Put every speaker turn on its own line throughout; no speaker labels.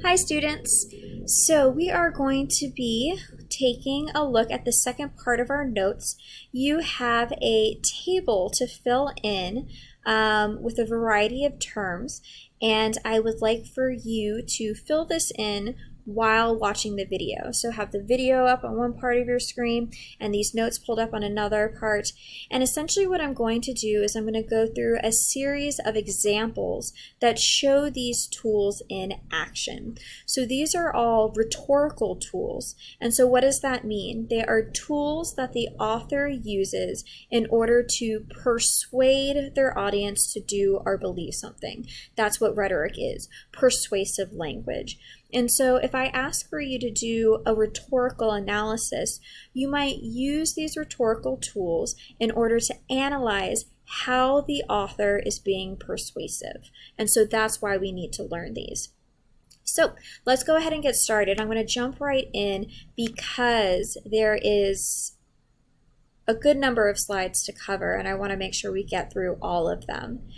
Hi students! So we are going to be taking a look at the second part of our notes. You have a table to fill in with a variety of terms, and I would like for you to fill this in while watching the video. So have the video up on one part of your screen and these notes pulled up on another part. And essentially what I'm going to do is I'm going to go through a series of examples that show these tools in action. So these are all rhetorical tools. And so what does that mean? They are tools that the author uses in order to persuade their audience to do or believe something. That's what rhetoric is, persuasive language. And so if I ask for you to do a rhetorical analysis, you might use these rhetorical tools in order to analyze how the author is being persuasive. And so that's why we need to learn these. So let's go ahead and get started. I'm going to jump right in because there is a good number of slides to cover, and I want to make sure we get through all of them.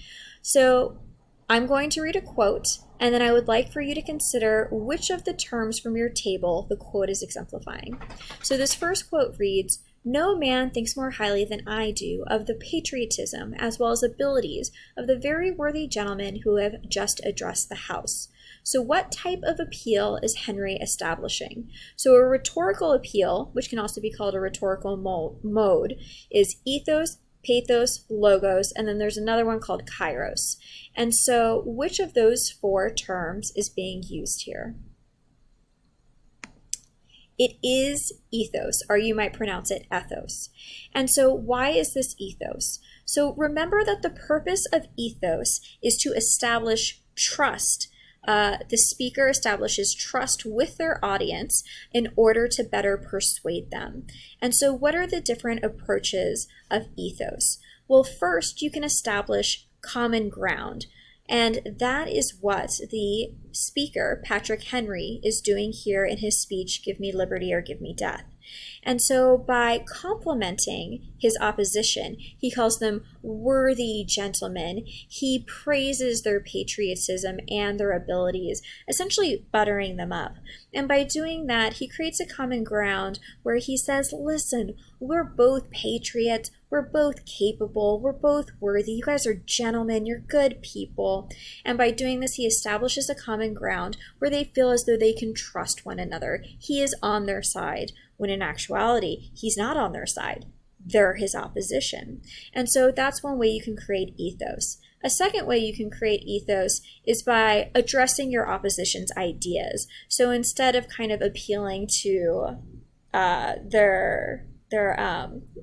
So I'm going to read a quote, and then I would like for you to consider which of the terms from your table the quote is exemplifying. So this first quote reads, "No man thinks more highly than I do of the patriotism as well as abilities of the very worthy gentlemen who have just addressed the House." So what type of appeal is Henry establishing? So a rhetorical appeal, which can also be called a rhetorical mode, is ethos, pathos, logos, and then there's another one called kairos. And so which of those four terms is being used here? It is ethos, or you might pronounce it ethos. And so why is this ethos? So remember that the purpose of ethos is to establish trust. The speaker establishes trust with their audience in order to better persuade them. And so what are the different approaches of ethos? Well, first you can establish common ground. And that is what the speaker, Patrick Henry, is doing here in his speech, "Give me liberty or give me death." And so by complimenting his opposition, he calls them worthy gentlemen. He praises their patriotism and their abilities, essentially buttering them up. And by doing that, he creates a common ground where he says, listen, we're both patriots, we're both capable, we're both worthy, you guys are gentlemen, you're good people. And by doing this, he establishes a common ground where they feel as though they can trust one another. He is on their side, when in actuality, he's not on their side. They're his opposition. And so that's one way you can create ethos. A second way you can create ethos is by addressing your opposition's ideas. So instead of kind of appealing to their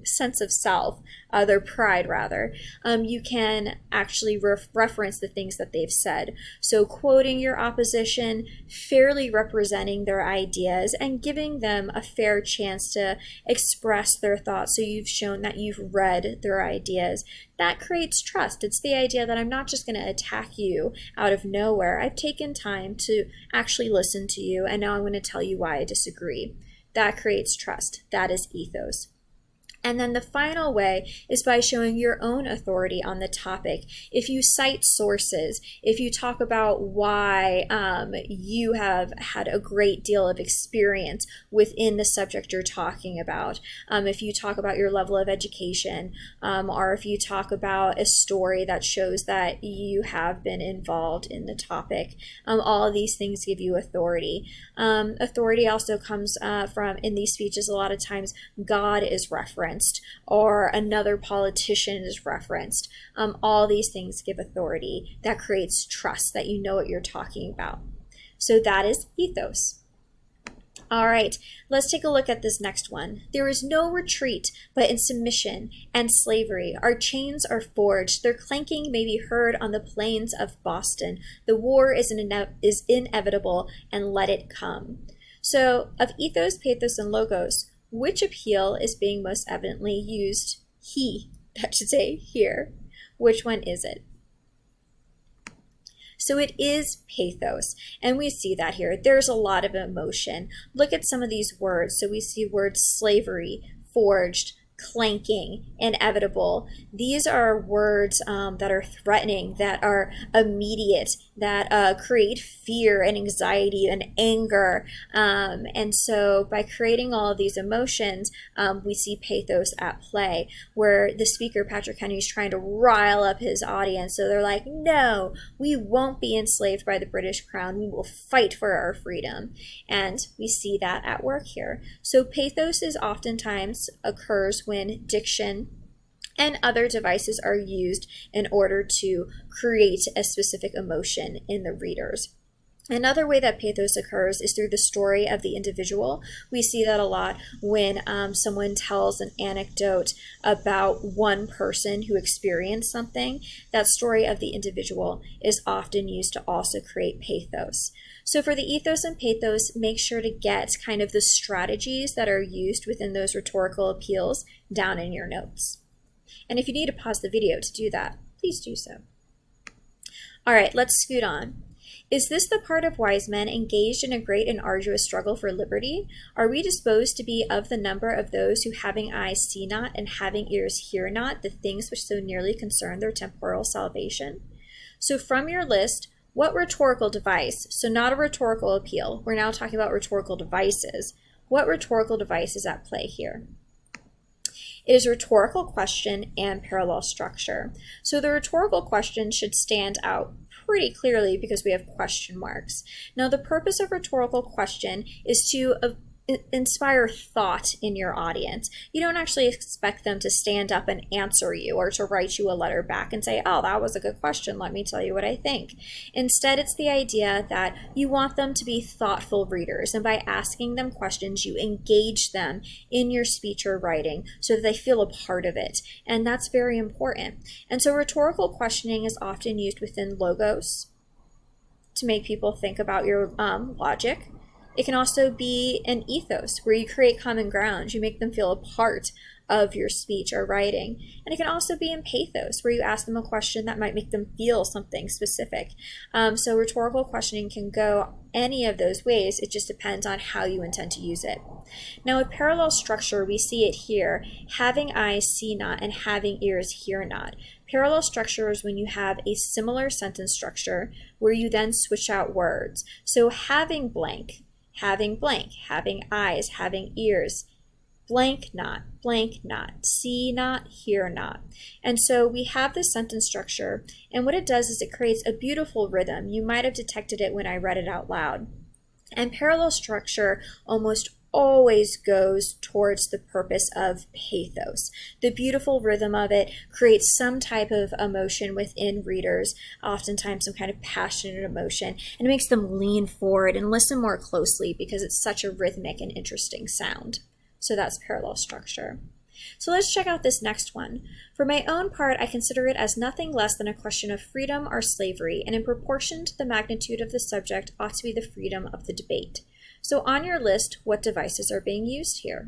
sense of self, their pride rather, you can actually reference the things that they've said. So quoting your opposition, fairly representing their ideas, and giving them a fair chance to express their thoughts. So you've shown that you've read their ideas. That creates trust. It's the idea that I'm not just going to attack you out of nowhere. I've taken time to actually listen to you, and now I'm going to tell you why I disagree. That creates trust. That is ethos. And then the final way is by showing your own authority on the topic. If you cite sources, if you talk about why you have had a great deal of experience within the subject you're talking about, if you talk about your level of education, or if you talk about a story that shows that you have been involved in the topic, all of these things give you authority. Authority also comes from, in these speeches, a lot of times God is referenced, or another politician is referenced. All these things give authority. That creates trust, that you know what you're talking about. So that is ethos. All right, let's take a look at this next one. "There is no retreat but in submission and slavery. Our chains are forged. Their clanking may be heard on the plains of Boston. The war is inevitable, and let it come." So of ethos, pathos, and logos, which appeal is being most evidently used? That should say here. Which one is it? So it is pathos, and we see that here. There's a lot of emotion. Look at some of these words. So we see words slavery, forged, clanking, inevitable. These are words that are threatening, that are immediate that create fear and anxiety and anger. And so by creating all of these emotions, we see pathos at play, where the speaker, Patrick Henry, is trying to rile up his audience. So they're like, no, we won't be enslaved by the British Crown. We will fight for our freedom. And we see that at work here. So pathos is oftentimes occurs when diction and other devices are used in order to create a specific emotion in the readers. Another way that pathos occurs is through the story of the individual. We see that a lot when someone tells an anecdote about one person who experienced something. That story of the individual is often used to also create pathos. So for the ethos and pathos, make sure to get kind of the strategies that are used within those rhetorical appeals down in your notes. And if you need to pause the video to do that, please do so. All right, let's scoot on. Is this the part of wise men engaged in a great and arduous struggle for liberty? Are we disposed to be of the number of those who having eyes see not and having ears hear not the things which so nearly concern their temporal salvation? So from your list, what rhetorical device, so not a rhetorical appeal, we're now talking about rhetorical devices, what rhetorical device is at play here? It is rhetorical question and parallel structure. So the rhetorical question should stand out pretty clearly because we have question marks. Now the purpose of rhetorical question is to inspire thought in your audience. You don't actually expect them to stand up and answer you or to write you a letter back and say, oh, that was a good question, let me tell you what I think. Instead, it's the idea that you want them to be thoughtful readers, and by asking them questions, you engage them in your speech or writing so that they feel a part of it, and that's very important. And so rhetorical questioning is often used within logos to make people think about your logic. It can also be an ethos where you create common ground. You make them feel a part of your speech or writing. And it can also be in pathos where you ask them a question that might make them feel something specific. So rhetorical questioning can go any of those ways. It just depends on how you intend to use it. Now with parallel structure, we see it here. Having eyes see not and having ears hear not. Parallel structure is when you have a similar sentence structure where you then switch out words. So having blank, having blank, having eyes, having ears, blank not, see not, hear not. And so we have this sentence structure, and what it does is it creates a beautiful rhythm. You might have detected it when I read it out loud. And parallel structure almost always goes towards the purpose of pathos. The beautiful rhythm of it creates some type of emotion within readers, oftentimes some kind of passionate emotion, and it makes them lean forward and listen more closely because it's such a rhythmic and interesting sound. So that's parallel structure. So let's check out this next one. For my own part, I consider it as nothing less than a question of freedom or slavery, and in proportion to the magnitude of the subject ought to be the freedom of the debate. So on your list, what devices are being used here?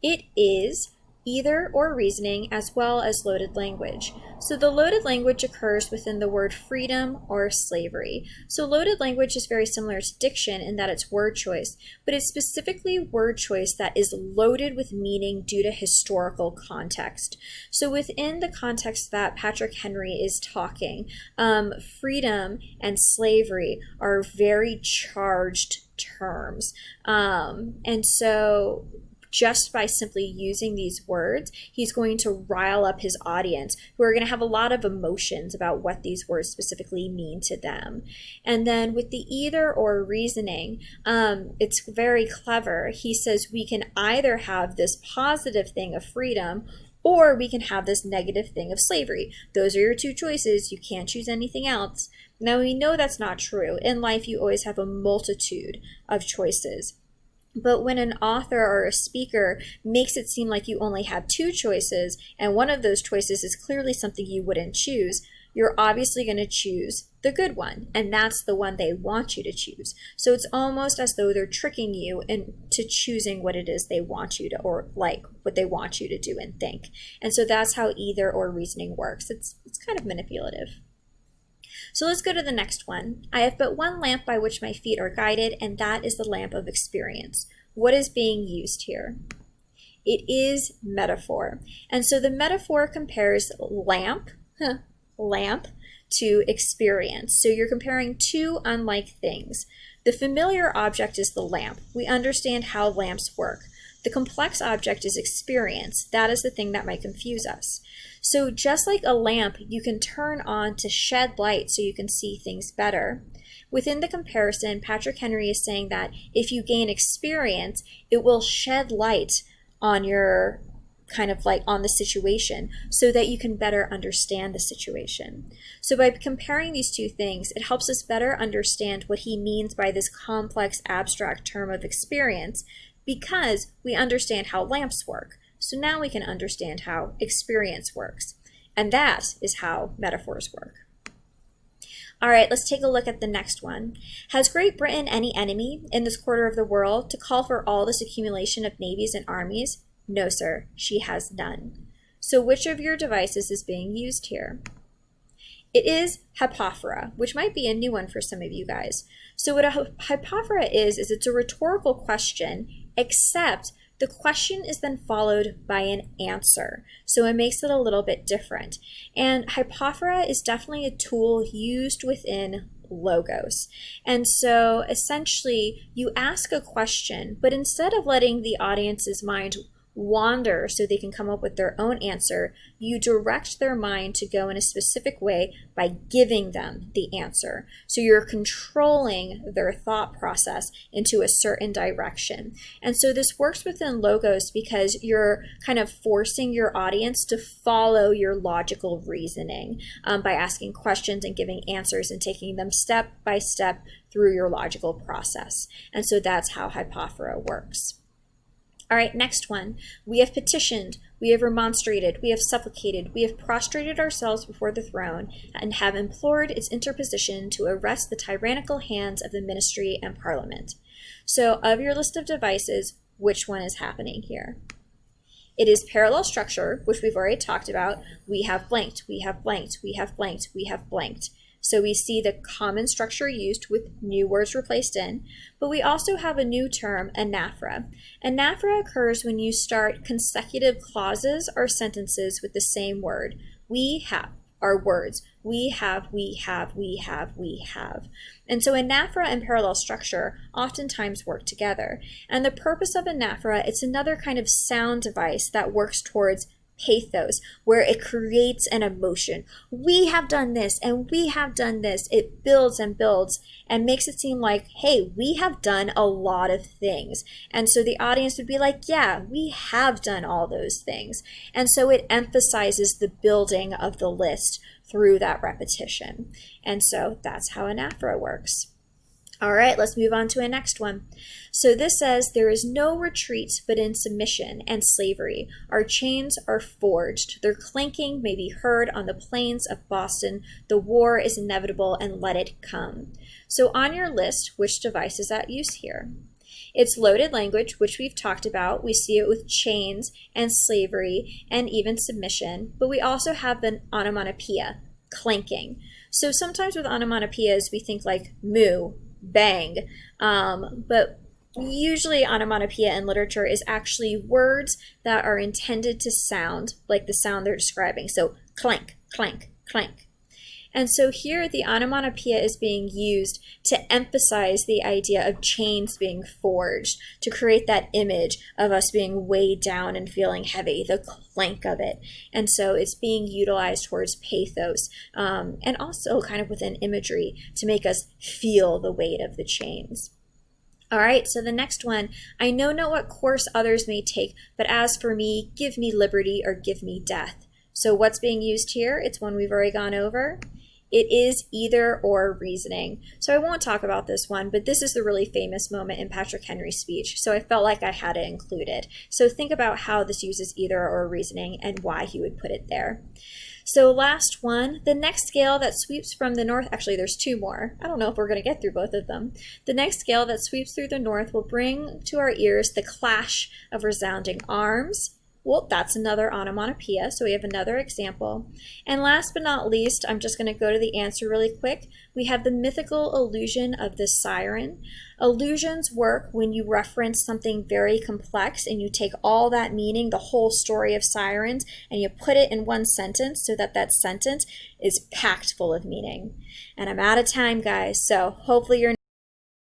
It is either or reasoning as well as loaded language. So the loaded language occurs within the word freedom or slavery. So loaded language is very similar to diction in that it's word choice, but it's specifically word choice that is loaded with meaning due to historical context. So within the context that Patrick Henry is talking, freedom and slavery are very charged terms. And so just by simply using these words, he's going to rile up his audience who are going to have a lot of emotions about what these words specifically mean to them. And then with the either or reasoning, it's very clever. He says we can either have this positive thing of freedom or we can have this negative thing of slavery. Those are your two choices. You can't choose anything else. Now we know that's not true. In life, you always have a multitude of choices. But when an author or a speaker makes it seem like you only have two choices, and one of those choices is clearly something you wouldn't choose, you're obviously going to choose the good one, and that's the one they want you to choose. So it's almost as though they're tricking you into choosing what it is they want you to, or like what they want you to do and think. And so that's how either or reasoning works. It's kind of manipulative. So let's go to the next one. I have but one lamp by which my feet are guided, and that is the lamp of experience. What is being used here? It is metaphor. And so the metaphor compares lamp to experience. So you're comparing two unlike things. The familiar object is the lamp. We understand how lamps work. The complex object is experience. That is the thing that might confuse us. So just like a lamp, you can turn on to shed light so you can see things better. Within the comparison, Patrick Henry is saying that if you gain experience, it will shed light on your on the situation so that you can better understand the situation. So by comparing these two things, it helps us better understand what he means by this complex abstract term of experience, because we understand how lamps work. So now we can understand how experience works. And that is how metaphors work. All right, let's take a look at the next one. Has Great Britain any enemy in this quarter of the world to call for all this accumulation of navies and armies? No, sir, she has none. So which of your devices is being used here? It is Hypophora, which might be a new one for some of you guys. So what a Hypophora is it's a rhetorical question, except the question is then followed by an answer. So it makes it a little bit different. And Hypophora is definitely a tool used within logos. And so essentially you ask a question, but instead of letting the audience's mind wander so they can come up with their own answer, you direct their mind to go in a specific way by giving them the answer. So you're controlling their thought process into a certain direction. And so this works within logos because you're kind of forcing your audience to follow your logical reasoning by asking questions and giving answers and taking them step by step through your logical process. And so that's how Hypophora works. All right, next one. We have petitioned, we have remonstrated, we have supplicated, we have prostrated ourselves before the throne, and have implored its interposition to arrest the tyrannical hands of the ministry and parliament. So of your list of devices, which one is happening here? It is parallel structure, which we've already talked about. We have blanked, we have blanked, we have blanked, we have blanked. So we see the common structure used with new words replaced in, but we also have a new term, anaphora. Anaphora occurs when you start consecutive clauses or sentences with the same word. We have are words. We have, we have, we have, we have. And so anaphora and parallel structure oftentimes work together. And the purpose of anaphora, it's another kind of sound device that works towards pathos, where it creates an emotion. We have done this and we have done this. It builds and builds and makes it seem like, hey, we have done a lot of things. And so the audience would be like, yeah, we have done all those things. And so it emphasizes the building of the list through that repetition. And so that's how anaphora works. All right, let's move on to a next one. So this says, there is no retreat but in submission and slavery. Our chains are forged. Their clanking may be heard on the plains of Boston. The war is inevitable and let it come. So on your list, which device is at use here? It's loaded language, which we've talked about. We see it with chains and slavery and even submission, but we also have the onomatopoeia, clanking. So sometimes with onomatopoeias, we think like moo, bang, but usually onomatopoeia in literature is actually words that are intended to sound like the sound they're describing. So clank, clank, clank. And so here the onomatopoeia is being used to emphasize the idea of chains being forged, to create that image of us being weighed down and feeling heavy, the clank of it. And so it's being utilized towards pathos, and also kind of within imagery to make us feel the weight of the chains. All right, so the next one, I know not what course others may take, but as for me, give me liberty or give me death. So what's being used here? It's one we've already gone over. It is either or reasoning. So I won't talk about this one, but this is the really famous moment in Patrick Henry's speech. So I felt like I had to include it. So think about how this uses either or reasoning and why he would put it there. So last one, the next scale that sweeps from the north, actually there's two more. I don't know if we're going to get through both of them. The next scale that sweeps through the north will bring to our ears the clash of resounding arms, Well, that's another onomatopoeia, so we have another example. And last but not least, I'm just going to go to the answer really quick. We have the mythical illusion of the siren. Illusions work when you reference something very complex and you take all that meaning, the whole story of sirens, and you put it in one sentence so that that sentence is packed full of meaning. And I'm out of time, guys, so hopefully you're